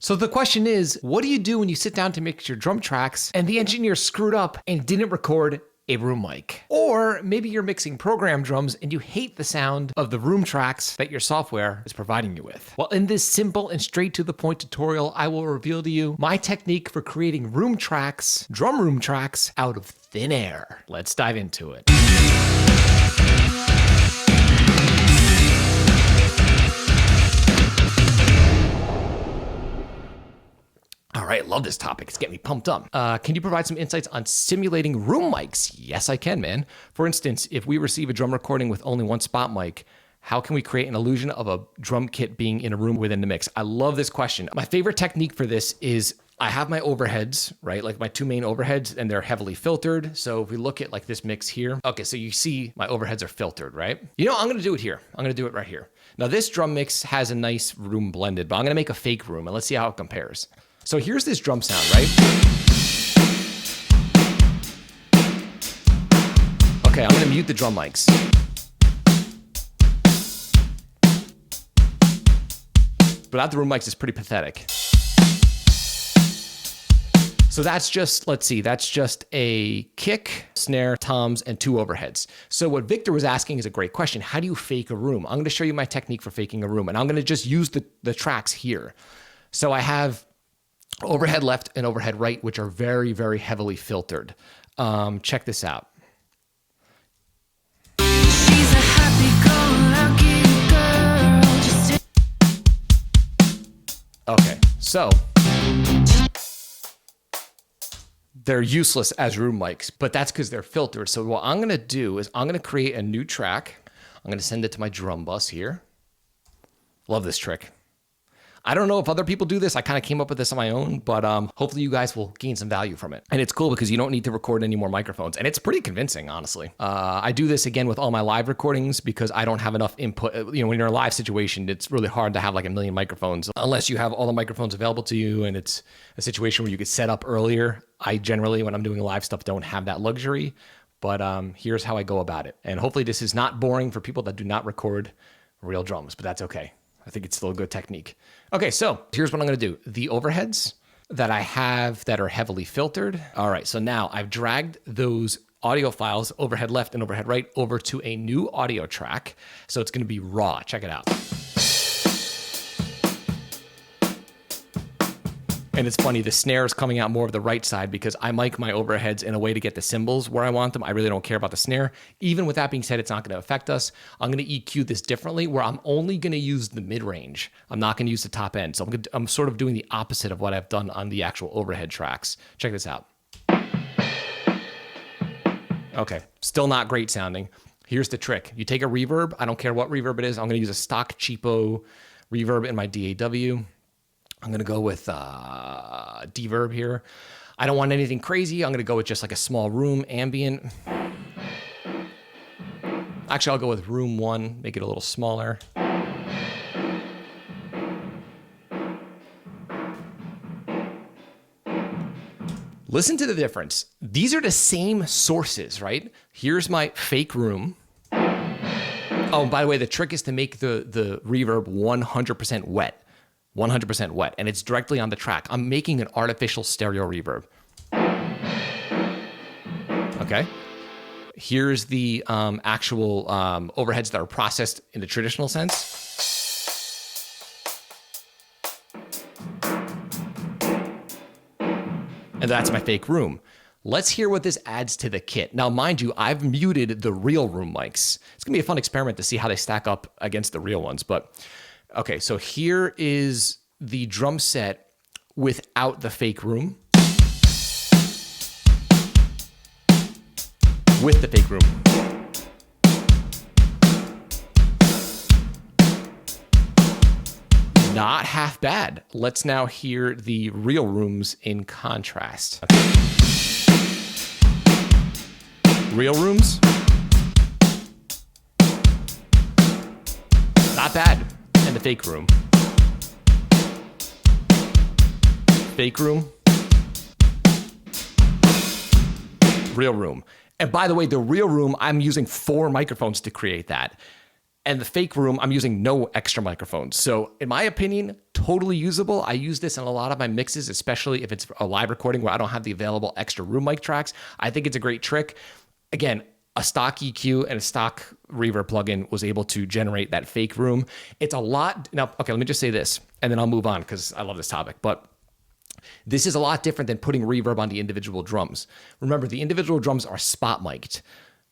So the question is, what do you do when you sit down to mix your drum tracks and the engineer screwed up and didn't record a room mic? Or maybe you're mixing program drums and you hate the sound of the room tracks that your software is providing you with. Well, in this simple and straight to the point tutorial, I will reveal to you my technique for creating room tracks, drum room tracks, out of thin air. Let's dive into it. All right, love this topic. It's getting me pumped up. Can you provide some insights on simulating room mics? Yes, I can, man. For instance, if we receive a drum recording with only one spot mic, how can we create an illusion of a drum kit being in a room within the mix? I love this question. My favorite technique for this is I have my overheads, right? Like my two main overheads, and they're heavily filtered. So if we look at like this mix here, okay, so you see my overheads are filtered, right? You know, I'm gonna do it here. I'm gonna do it right here. Now this drum mix has a nice room blended, but I'm gonna make a fake room and let's see how it compares. So here's this drum sound, right? Okay, I'm gonna mute the drum mics. Without the room mics, it's pretty pathetic. So that's just, let's see, that's just a kick, snare, toms, and two overheads. So what Victor was asking is a great question. How do you fake a room? I'm gonna show you my technique for faking a room, and I'm gonna just use the tracks here. So I have overhead left and overhead right, which are very, very heavily filtered. Check this out. She's a happy-go-lucky girl. Okay, so they're useless as room mics, but that's because they're filtered. So what I'm gonna do is I'm gonna create a new track. I'm gonna send it to my drum bus here. Love this trick. I don't know if other people do this. I kind of came up with this on my own, but hopefully you guys will gain some value from it. And it's cool because you don't need to record any more microphones. And it's pretty convincing, honestly. I do this again with all my live recordings because I don't have enough input. You know, when you're in a live situation, it's really hard to have like a million microphones unless you have all the microphones available to you and it's a situation where you could set up earlier. I generally, when I'm doing live stuff, don't have that luxury. But here's how I go about it. And hopefully this is not boring for people that do not record real drums, but that's okay. I think it's still a good technique. Okay, so here's what I'm gonna do. The overheads that I have that are heavily filtered. All right, so now I've dragged those audio files, overhead left and overhead right, over to a new audio track. So it's gonna be raw, check it out. And it's funny, the snare is coming out more of the right side because I mic my overheads in a way to get the cymbals where I want them. I really don't care about the snare. Even with that being said, it's not gonna affect us. I'm gonna EQ this differently where I'm only gonna use the mid-range. I'm not gonna use the top end. So I'm sort of doing the opposite of what I've done on the actual overhead tracks. Check this out. Okay, still not great sounding. Here's the trick. You take a reverb, I don't care what reverb it is. I'm gonna use a stock cheapo reverb in my DAW. I'm gonna go with Deverb here. I don't want anything crazy. I'm gonna go with just like a small room ambient. Actually, I'll go with room 1, make it a little smaller. Listen to the difference. These are the same sources, right? Here's my fake room. Oh, by the way, the trick is to make the reverb 100% wet. 100% wet, and it's directly on the track. I'm making an artificial stereo reverb. Okay. Here's the actual overheads that are processed in the traditional sense. And that's my fake room. Let's hear what this adds to the kit. Now, mind you, I've muted the real room mics. It's gonna be a fun experiment to see how they stack up against the real ones, but okay, so here is the drum set without the fake room. With the fake room. Not half bad. Let's now hear the real rooms in contrast. Okay. Real rooms. Not bad. And the fake room. Fake room. Real room. And by the way, the real room, I'm using 4 microphones to create that. And the fake room, I'm using no extra microphones. So in my opinion, totally usable. I use this in a lot of my mixes, especially if it's a live recording where I don't have the available extra room mic tracks. I think it's a great trick. Again, a stock EQ and a stock reverb plugin was able to generate that fake room. It's a lot. Now, okay, let me just say this, and then I'll move on because I love this topic. But this is a lot different than putting reverb on the individual drums. Remember, the individual drums are spot mic'd,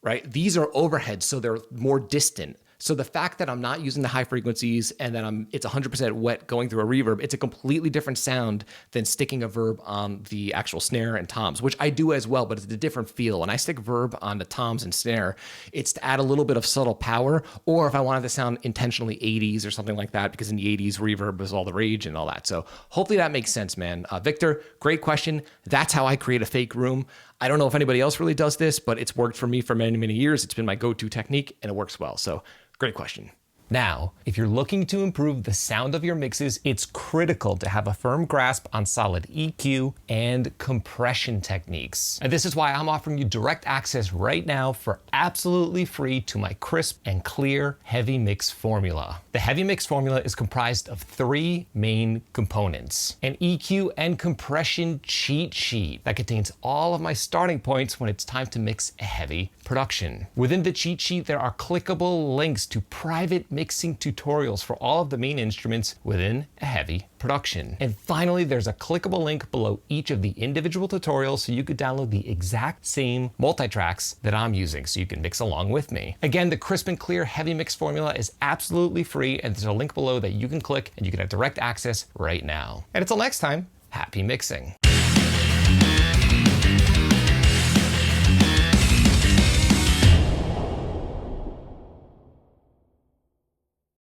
right? These are overhead, so they're more distant. So the fact that I'm not using the high frequencies and that it's 100% wet going through a reverb, it's a completely different sound than sticking a verb on the actual snare and toms, which I do as well, but it's a different feel. When I stick verb on the toms and snare, it's to add a little bit of subtle power, or if I wanted to sound intentionally 80s or something like that, because in the 80s, reverb was all the rage and all that. So hopefully that makes sense, man. Victor, great question. That's how I create a fake room. I don't know if anybody else really does this, but it's worked for me for many, many years. It's been my go-to technique and it works well. So great question. Now, if you're looking to improve the sound of your mixes, it's critical to have a firm grasp on solid EQ and compression techniques. And this is why I'm offering you direct access right now for absolutely free to my crisp and clear heavy mix formula. The heavy mix formula is comprised of 3 main components: an EQ and compression cheat sheet that contains all of my starting points when it's time to mix a heavy production. Within the cheat sheet, there are clickable links to private mixing tutorials for all of the main instruments within a heavy production. And finally, there's a clickable link below each of the individual tutorials so you could download the exact same multi-tracks that I'm using so you can mix along with me. Again, the crisp and clear heavy mix formula is absolutely free, and there's a link below that you can click and you can have direct access right now. And until next time, happy mixing.